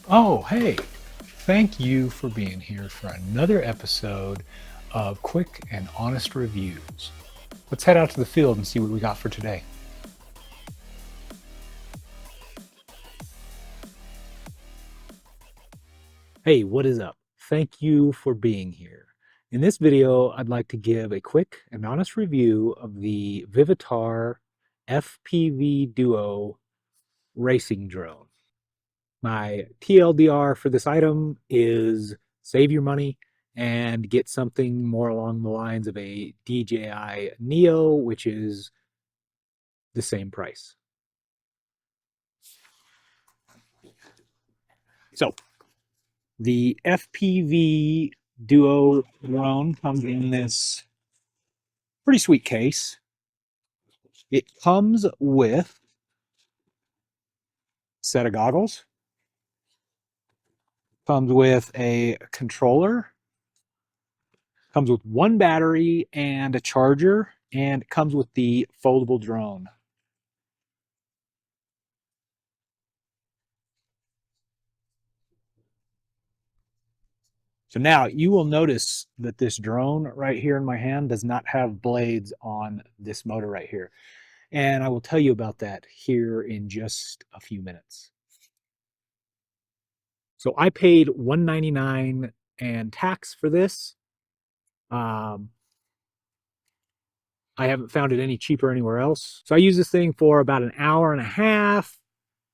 Oh, hey, thank you for being here for another episode of Quick and Honest Reviews. Let's head out to the field and see what we got for today. Hey, what is up? Thank you for being here. In this video, I'd like to give a quick and honest review of the Vivitar FPV Duo Racing Drone. My TLDR for this item is save your money and get something more along the lines of a DJI Neo, which is the same price. So the FPV Duo drone comes in this pretty sweet case. It comes with a set of goggles, comes with a controller, comes with one battery and a charger, and it comes with the foldable drone. So now you will notice that this drone right here in my hand does not have blades on this motor right here. And I will tell you about that here in just a few minutes. So I paid $199 and tax for this. I haven't found it any cheaper anywhere else. So I used this thing for about an hour and a half.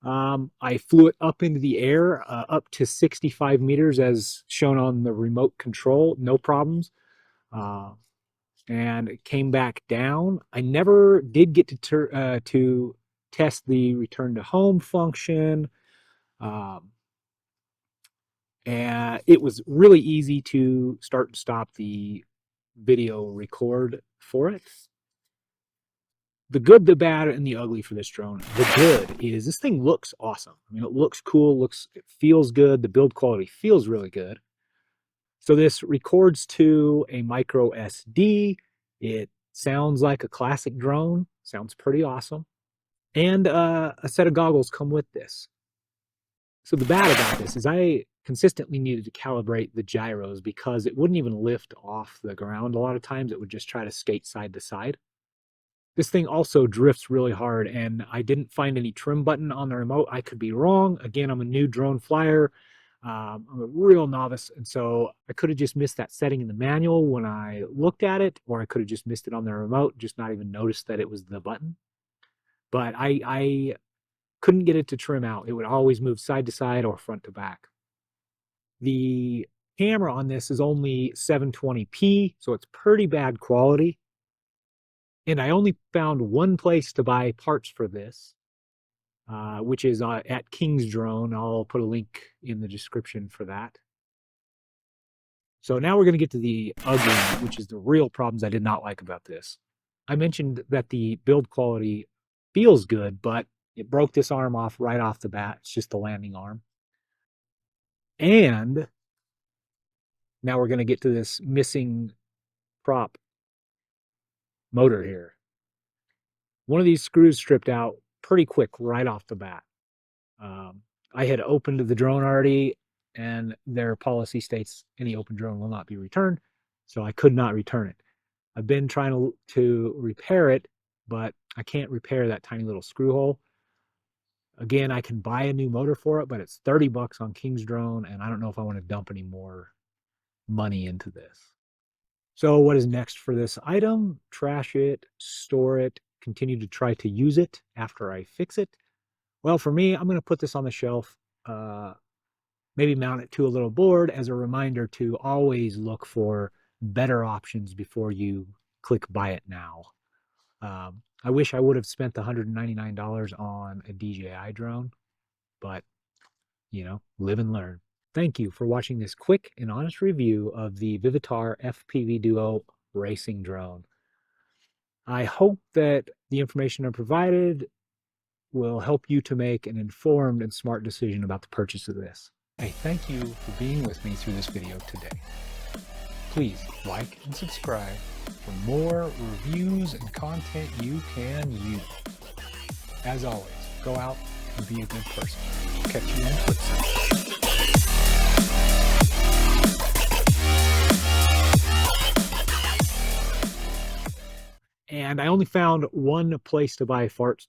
I flew it up into the air, up to 65 meters as shown on the remote control, no problems. And it came back down. I never did get to test the return to home function. And it was really easy to start and stop the video record for it. The good, the bad, and the ugly for this drone. The good is this thing looks awesome. I mean, it looks cool, it feels good. The build quality feels really good. So this records to a micro SD. It sounds like a classic drone. Sounds pretty awesome. And a set of goggles come with this. So the bad about this is I consistently needed to calibrate the gyros because it wouldn't even lift off the ground a lot of times. It would just try to skate side to side. This thing also drifts really hard, and I didn't find any trim button on the remote. I could be wrong. Again, I'm a new drone flyer. I'm a real novice, and so I could have just missed that setting in the manual when I looked at it, or I could have just missed it on the remote, just not even noticed that it was the button. But I couldn't get it to trim out. It would always move side to side or front to back. The camera on this is only 720p, so it's pretty bad quality. And I only found one place to buy parts for this, which is at Kingsdrone. I'll put a link in the description for that. So now we're going to get to the ugly, which is the real problems I did not like about this. I mentioned that the build quality feels good, but it broke this arm off right off the bat. It's just the landing arm. And now we're going to get to this missing prop motor here. One of these screws stripped out pretty quick right off the bat. I had opened the drone already, and their policy states any open drone will not be returned, so I could not return it. I've been trying to repair it, but I can't repair that tiny little screw hole. Again, I can buy a new motor for it, but it's 30 bucks on kingsdrone, and I don't know if I want to dump any more money into this. So what is next for this item? Trash it, store it, continue to try to use it after I fix it. Well, for me, I'm going to put this on the shelf, maybe mount it to a little board as a reminder to always look for better options before you click buy it now. I wish I would have spent the $199 on a DJI drone, but, you know, live and learn. Thank you for watching this quick and honest review of the Vivitar FPV Duo Racing Drone. I hope that the information I provided will help you to make an informed and smart decision about the purchase of this. Hey, thank you for being with me through this video today. Please like and subscribe for more reviews and content you can use. As always, go out and be a good person. Catch you on the flip side. and I only found one place to buy fart